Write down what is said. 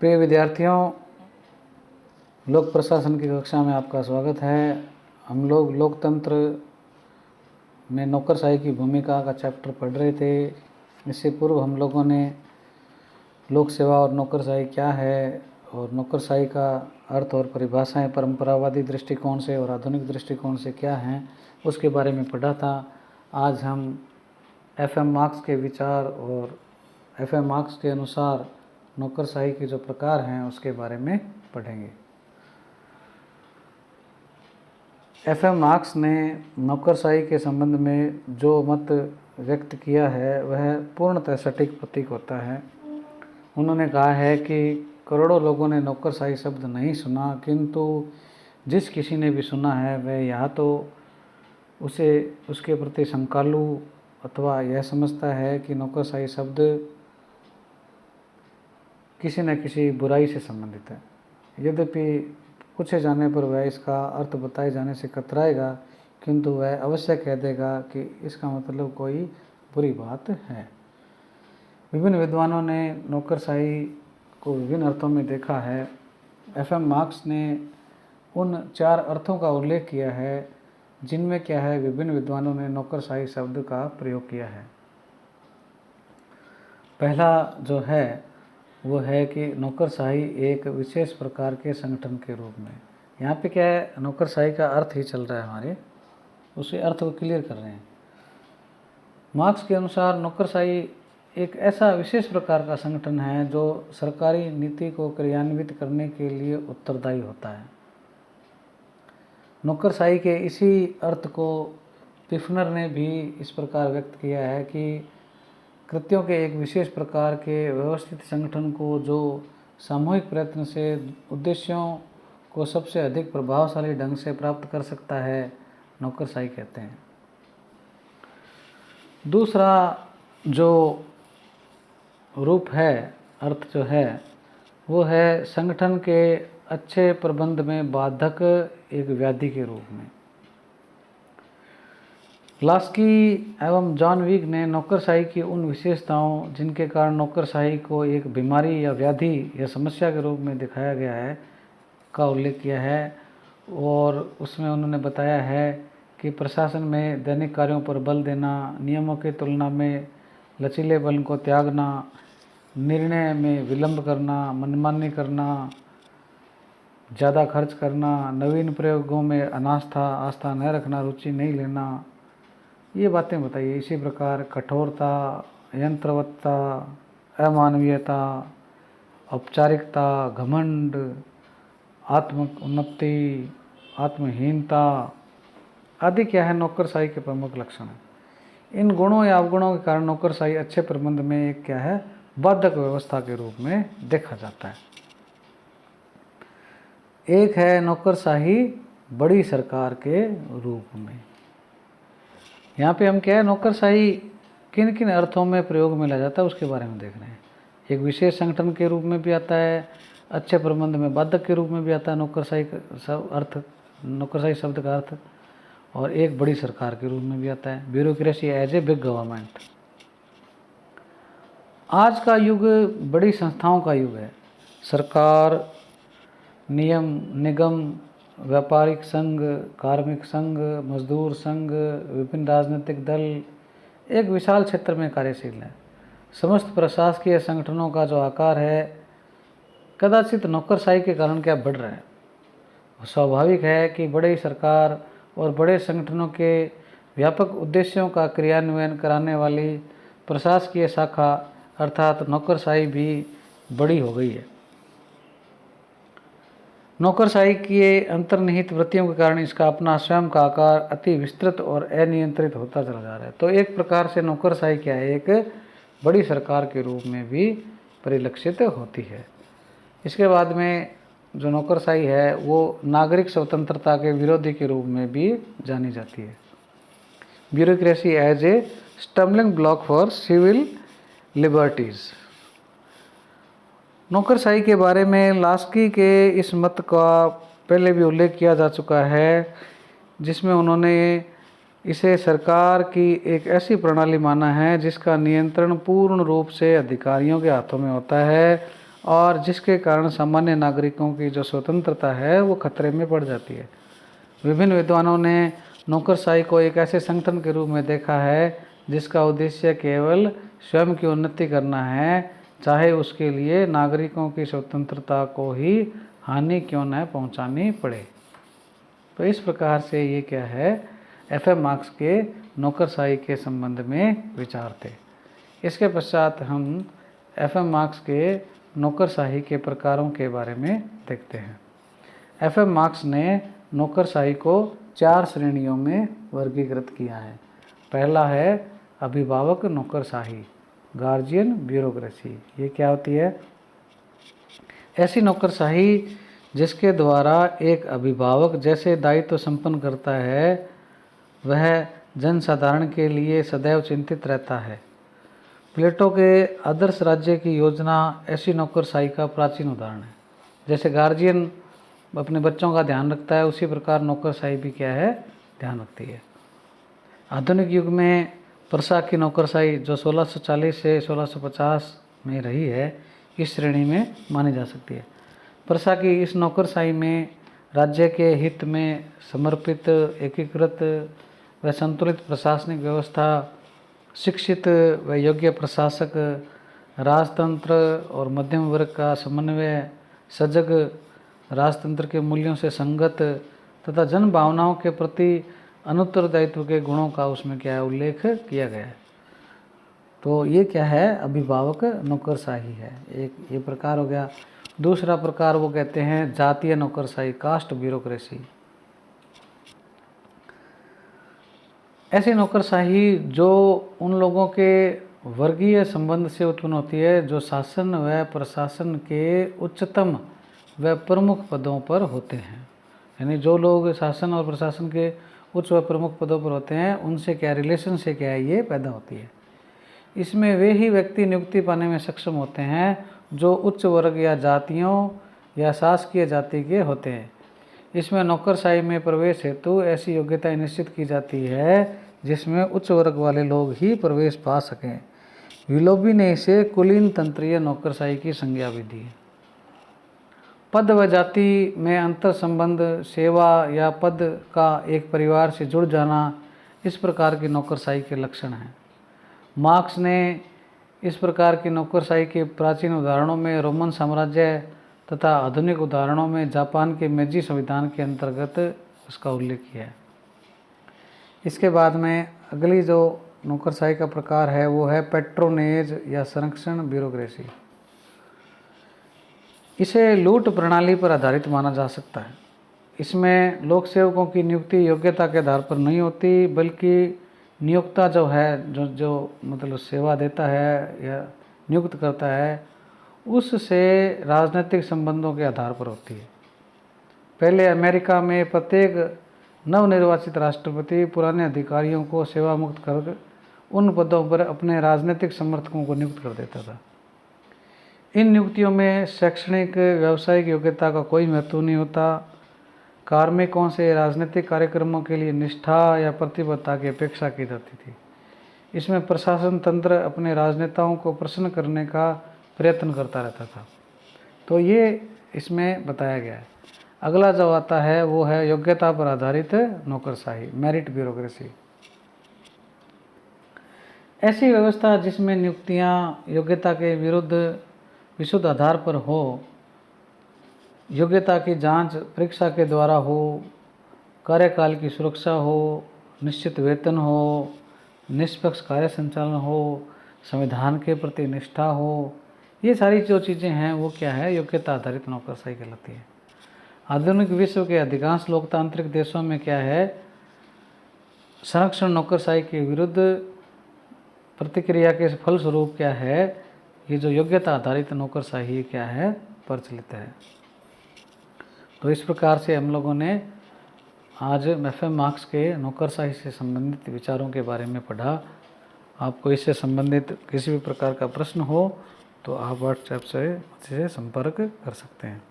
प्रिय विद्यार्थियों, लोक प्रशासन की कक्षा में आपका स्वागत है। हम लोग लोकतंत्र में नौकरशाही की भूमिका का चैप्टर पढ़ रहे थे। इससे पूर्व हम लोगों ने लोक सेवा और नौकरशाही क्या है और नौकरशाही का अर्थ और परिभाषाएं परंपरावादी दृष्टिकोण से और आधुनिक दृष्टिकोण से क्या हैं उसके बारे में पढ़ा था। आज हम FM मार्क्स के विचार और FM मार्क्स के अनुसार नौकरशाही के जो प्रकार हैं उसके बारे में पढ़ेंगे। FM मार्क्स ने नौकरशाही के संबंध में जो मत व्यक्त किया है वह पूर्णतः सटीक प्रतीक होता है। उन्होंने कहा है कि करोड़ों लोगों ने नौकरशाही शब्द नहीं सुना, किंतु जिस किसी ने भी सुना है वह या तो उसे उसके प्रति शंकालु अथवा यह समझता है कि नौकरशाही शब्द किसी न किसी बुराई से संबंधित है। यद्यपि पूछे जाने पर वह इसका अर्थ बताए जाने से कतराएगा, किंतु वह अवश्य कह देगा कि इसका मतलब कोई बुरी बात है। विभिन्न विद्वानों ने नौकरशाही को विभिन्न अर्थों में देखा है। FM मार्क्स ने उन 4 अर्थों का उल्लेख किया है जिनमें क्या है विभिन्न विद्वानों ने नौकरशाही शब्द का प्रयोग किया है। पहला जो है वो है कि नौकरशाही एक विशेष प्रकार के संगठन के रूप में। यहाँ पे क्या है, नौकरशाही का अर्थ ही चल रहा है हमारे, उसी अर्थ को क्लियर कर रहे हैं। मार्क्स के अनुसार नौकरशाही एक ऐसा विशेष प्रकार का संगठन है जो सरकारी नीति को क्रियान्वित करने के लिए उत्तरदायी होता है। नौकरशाही के इसी अर्थ को पिफनर ने भी इस प्रकार व्यक्त किया है कि कृत्यों के एक विशेष प्रकार के व्यवस्थित संगठन को जो सामूहिक प्रयत्न से उद्देश्यों को सबसे अधिक प्रभावशाली ढंग से प्राप्त कर सकता है, नौकरशाही कहते हैं। दूसरा जो रूप है, अर्थ जो है वो है संगठन के अच्छे प्रबंध में बाधक एक व्याधि के रूप में। लास्की एवं जॉन विग ने नौकरशाही की उन विशेषताओं जिनके कारण नौकरशाही को एक बीमारी या व्याधि या समस्या के रूप में दिखाया गया है का उल्लेख किया है, और उसमें उन्होंने बताया है कि प्रशासन में दैनिक कार्यों पर बल देना, नियमों की तुलना में लचीले बल को त्यागना, निर्णय में विलंब करना, मनमानी करना, ज़्यादा खर्च करना, नवीन प्रयोगों में आस्था न रखना, रुचि नहीं लेना, ये बातें बताइए। इसी प्रकार कठोरता, यंत्रवत्ता, अमानवीयता, औपचारिकता, घमंड, आत्म उन्नति, आत्महीनता आदि क्या है नौकरशाही के प्रमुख लक्षण हैं। इन गुणों या अवगुणों के कारण नौकरशाही अच्छे प्रबंध में एक क्या है बाधक व्यवस्था के रूप में देखा जाता है। एक है नौकरशाही बड़ी सरकार के रूप में। यहाँ पे हम क्या है नौकरशाही किन किन अर्थों में प्रयोग में लाया जाता है उसके बारे में देख रहे हैं। एक विशेष संगठन के रूप में भी आता है, अच्छे प्रबंध में बाधक के रूप में भी आता है नौकरशाही शब्द का अर्थ, और एक बड़ी सरकार के रूप में भी आता है, bureaucracy as a big government. आज का युग बड़ी संस्थाओं का युग है। सरकार, नियम, निगम, व्यापारिक संघ, कार्मिक संघ, मजदूर संघ, विभिन्न राजनीतिक दल एक विशाल क्षेत्र में कार्यशील है। समस्त प्रशासकीय संगठनों का जो आकार है कदाचित नौकरशाही के कारण क्या बढ़ रहा है। स्वाभाविक है कि बड़ी सरकार और बड़े संगठनों के व्यापक उद्देश्यों का क्रियान्वयन कराने वाली प्रशासकीय शाखा अर्थात नौकरशाही भी बड़ी हो गई है। नौकरशाही के अंतर्निहित वृत्तियों के कारण इसका अपना स्वयं का आकार अति विस्तृत और अनियंत्रित होता चला जा रहा है। तो एक प्रकार से नौकरशाही क्या है, एक बड़ी सरकार के रूप में भी परिलक्षित होती है। इसके बाद में जो नौकरशाही है वो नागरिक स्वतंत्रता के विरोधी के रूप में भी जानी जाती है। Bureaucracy as a stumbling block for civil liberties. नौकरशाही के बारे में लास्की के इस मत का पहले भी उल्लेख किया जा चुका है, जिसमें उन्होंने इसे सरकार की एक ऐसी प्रणाली माना है जिसका नियंत्रण पूर्ण रूप से अधिकारियों के हाथों में होता है और जिसके कारण सामान्य नागरिकों की जो स्वतंत्रता है वो खतरे में पड़ जाती है। विभिन्न विद्वानों ने नौकरशाही को एक ऐसे संगठन के रूप में देखा है जिसका उद्देश्य केवल स्वयं की उन्नति करना है, चाहे उसके लिए नागरिकों की स्वतंत्रता को ही हानि क्यों न पहुंचानी पड़े। तो इस प्रकार से ये क्या है, एफ.एम. मार्क्स के नौकरशाही के संबंध में विचार थे। इसके पश्चात हम एफ.एम. मार्क्स के नौकरशाही के प्रकारों के बारे में देखते हैं। एफ.एम. मार्क्स ने नौकरशाही को 4 श्रेणियों में वर्गीकृत किया है। पहला है अभिभावक नौकरशाही, गार्जियन ब्यूरोक्रेसी। ये क्या होती है? ऐसी नौकरशाही जिसके द्वारा एक अभिभावक जैसे दायित्व संपन्न करता है, वह जनसाधारण के लिए सदैव चिंतित रहता है। प्लेटो के आदर्श राज्य की योजना ऐसी नौकरशाही का प्राचीन उदाहरण है। जैसे गार्जियन अपने बच्चों का ध्यान रखता है, उसी प्रकार नौकरशाही भी क्या है, ध्यान रखती है। आधुनिक युग में प्रशा की नौकरशाही जो 1640 से 1650 में रही है, इस श्रेणी में मानी जा सकती है। प्रशा की इस नौकरशाही में राज्य के हित में समर्पित, एकीकृत व संतुलित प्रशासनिक व्यवस्था, शिक्षित व योग्य प्रशासक, राजतंत्र और मध्यम वर्ग का समन्वय, सजग, राजतंत्र के मूल्यों से संगत तथा जन भावनाओं के प्रति अनुत्तरदायित्व के गुणों का उसमें क्या है, उल्लेख किया गया है। तो ये क्या है, अभिभावक नौकरशाही है। एक ये प्रकार हो गया। दूसरा प्रकार वो कहते हैं जातीय नौकरशाही, कास्ट ब्यूरोक्रेसी। ऐसी नौकरशाही जो उन लोगों के वर्गीय संबंध से उत्पन्न होती है जो शासन व प्रशासन के उच्चतम व प्रमुख पदों पर होते हैं। यानी जो लोग शासन और प्रशासन के उच्च व प्रमुख पदों पर होते हैं, उनसे क्या रिलेशन से क्या है, ये पैदा होती है। इसमें वे ही व्यक्ति नियुक्ति पाने में सक्षम होते हैं जो उच्च वर्ग या जातियों या शासकीय जाति के होते हैं। इसमें नौकरशाही में प्रवेश हेतु ऐसी योग्यता निश्चित की जाती है जिसमें उच्च वर्ग वाले लोग ही प्रवेश पा सकें। विलोबी ने इसे कुलीन तंत्रीय नौकरशाही की संज्ञा भी दी है। पद व जाति में अंतर संबंध, सेवा या पद का एक परिवार से जुड़ जाना, इस प्रकार की नौकरशाही के लक्षण हैं। मार्क्स ने इस प्रकार की नौकरशाही के प्राचीन उदाहरणों में रोमन साम्राज्य तथा आधुनिक उदाहरणों में जापान के मेजी संविधान के अंतर्गत उसका उल्लेख किया है। इसके बाद में अगली जो नौकरशाही का प्रकार है वो है पेट्रोनेज या संरक्षण ब्यूरोक्रेसी। इसे लूट प्रणाली पर आधारित माना जा सकता है। इसमें लोक सेवकों की नियुक्ति योग्यता के आधार पर नहीं होती, बल्कि नियोक्ता जो है, जो मतलब सेवा देता है या नियुक्त करता है, उससे राजनीतिक संबंधों के आधार पर होती है। पहले अमेरिका में प्रत्येक नवनिर्वाचित राष्ट्रपति पुराने अधिकारियों को सेवा मुक्त कर उन पदों पर अपने राजनीतिक समर्थकों को नियुक्त कर देता था। इन नियुक्तियों में शैक्षणिक, व्यावसायिक योग्यता का कोई महत्व नहीं होता। कार्मिकों से राजनीतिक कार्यक्रमों के लिए निष्ठा या प्रतिबद्धता की अपेक्षा की जाती थी। इसमें प्रशासन तंत्र अपने राजनेताओं को प्रसन्न करने का प्रयत्न करता रहता था। तो ये इसमें बताया गया है। अगला जो आता है वो है योग्यता पर आधारित नौकरशाही, मेरिट ब्यूरोक्रेसी। ऐसी व्यवस्था जिसमें नियुक्तियां योग्यता के विरुद्ध विशुद्ध आधार पर हो, योग्यता की जांच परीक्षा के द्वारा हो, कार्यकाल की सुरक्षा हो, निश्चित वेतन हो, निष्पक्ष कार्य संचालन हो, संविधान के प्रति निष्ठा हो, ये सारी जो चीज़ें हैं वो क्या है, योग्यता आधारित नौकरशाही कहलाती है। आधुनिक विश्व के अधिकांश लोकतांत्रिक देशों में क्या है, संरक्षण नौकरशाही के विरुद्ध प्रतिक्रिया के फलस्वरूप क्या है, ये जो योग्यता आधारित नौकरशाही क्या है, प्रचलित है। तो इस प्रकार से हम लोगों ने आज एफ.एम. मार्क्स के नौकरशाही से संबंधित विचारों के बारे में पढ़ा। आपको इससे संबंधित किसी भी प्रकार का प्रश्न हो तो आप व्हाट्सएप से मुझसे संपर्क कर सकते हैं।